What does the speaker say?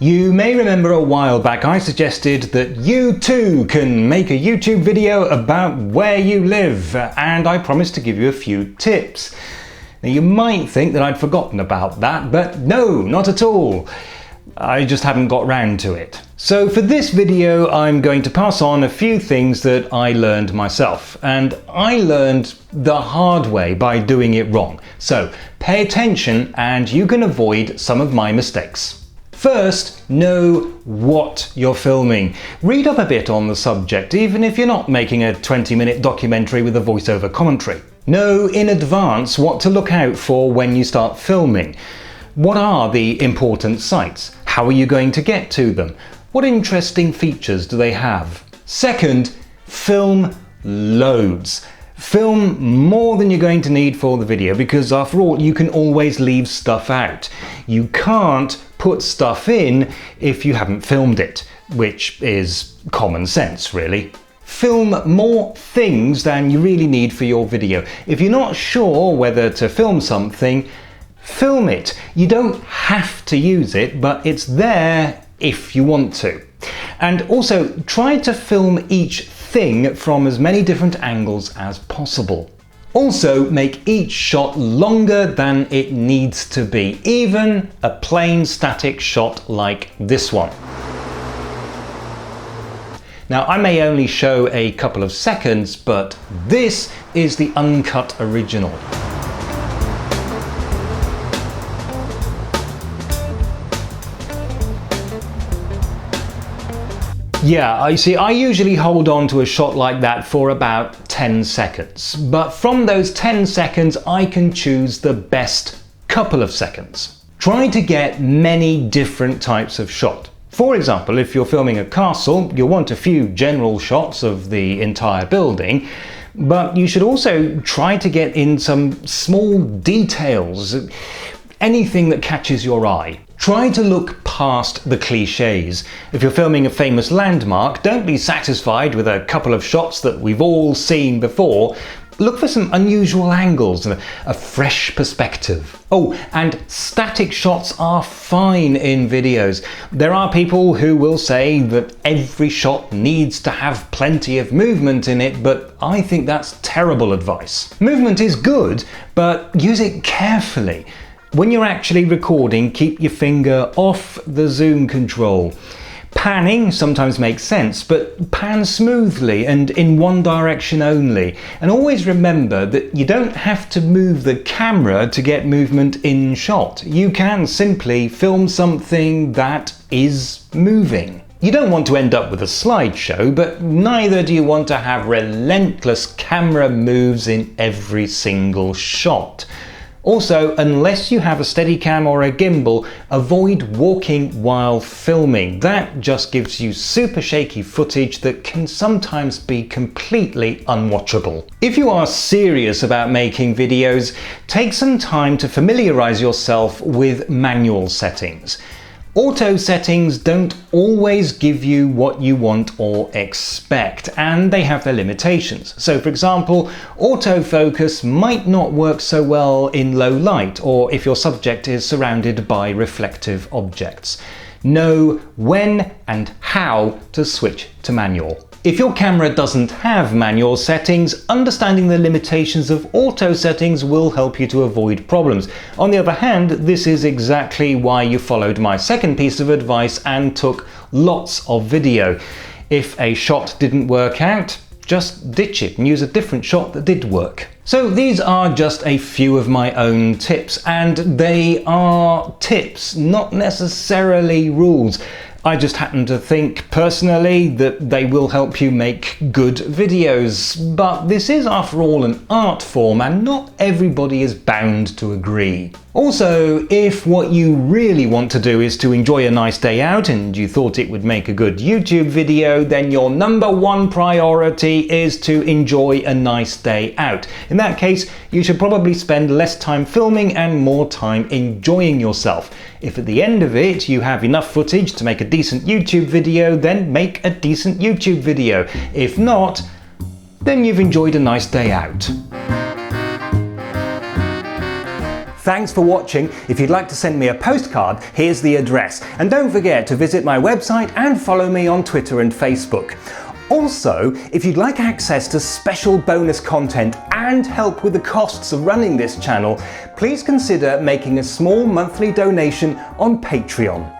You may remember a while back I suggested that you too can make a YouTube video about where you live, and I promised to give you a few tips. Now you might think that I'd forgotten about that, but no, not at all. I just haven't got round to it. So for this video I'm going to pass on a few things that I learned myself, and I learned the hard way by doing it wrong. So pay attention and you can avoid some of my mistakes. First, know what you're filming. Read up a bit on the subject, even if you're not making a 20-minute documentary with a voiceover commentary. Know in advance what to look out for when you start filming. What are the important sites? How are you going to get to them? What interesting features do they have? Second, film loads. Film more than you're going to need for the video, because after all, you can always leave stuff out. You can't put stuff in if you haven't filmed it, which is common sense, really. Film more things than you really need for your video. If you're not sure whether to film something, film it. You don't have to use it, but it's there if you want to. And also try to film each thing from as many different angles as possible. Also, make each shot longer than it needs to be, even a plain static shot like this one. Now, I may only show a couple of seconds, but this is the uncut original. Yeah, I usually hold on to a shot like that for about 10 seconds, but from those 10 seconds I can choose the best couple of seconds. Try to get many different types of shot. For example, if you're filming a castle, you'll want a few general shots of the entire building, but you should also try to get in some small details, anything that catches your eye. Try to look past the cliches. If you're filming a famous landmark, don't be satisfied with a couple of shots that we've all seen before. Look for some unusual angles and a fresh perspective. Oh, and static shots are fine in videos. There are people who will say that every shot needs to have plenty of movement in it, but I think that's terrible advice. Movement is good, but use it carefully. When you're actually recording, keep your finger off the zoom control. Panning sometimes makes sense, but pan smoothly and in one direction only. And always remember that you don't have to move the camera to get movement in shot. You can simply film something that is moving. You don't want to end up with a slideshow, but neither do you want to have relentless camera moves in every single shot. Also, unless you have a Steadicam or a gimbal, avoid walking while filming. That just gives you super shaky footage that can sometimes be completely unwatchable. If you are serious about making videos, take some time to familiarize yourself with manual settings. Auto settings don't always give you what you want or expect, and they have their limitations. So for example, autofocus might not work so well in low light or if your subject is surrounded by reflective objects. Know when and how to switch to manual. If your camera doesn't have manual settings, understanding the limitations of auto settings will help you to avoid problems. On the other hand, this is exactly why you followed my second piece of advice and took lots of video. If a shot didn't work out, just ditch it and use a different shot that did work. So these are just a few of my own tips, and they are tips, not necessarily rules. I just happen to think personally that they will help you make good videos, but this is after all an art form and not everybody is bound to agree. Also, if what you really want to do is to enjoy a nice day out and you thought it would make a good YouTube video, then your #1 priority is to enjoy a nice day out. In that case, you should probably spend less time filming and more time enjoying yourself. If at the end of it you have enough footage to make a decent YouTube video, then make a decent YouTube video. If not, then you've enjoyed a nice day out. Thanks for watching. If you'd like to send me a postcard, here's the address. And don't forget to visit my website and follow me on Twitter and Facebook. Also, if you'd like access to special bonus content and help with the costs of running this channel, please consider making a small monthly donation on Patreon.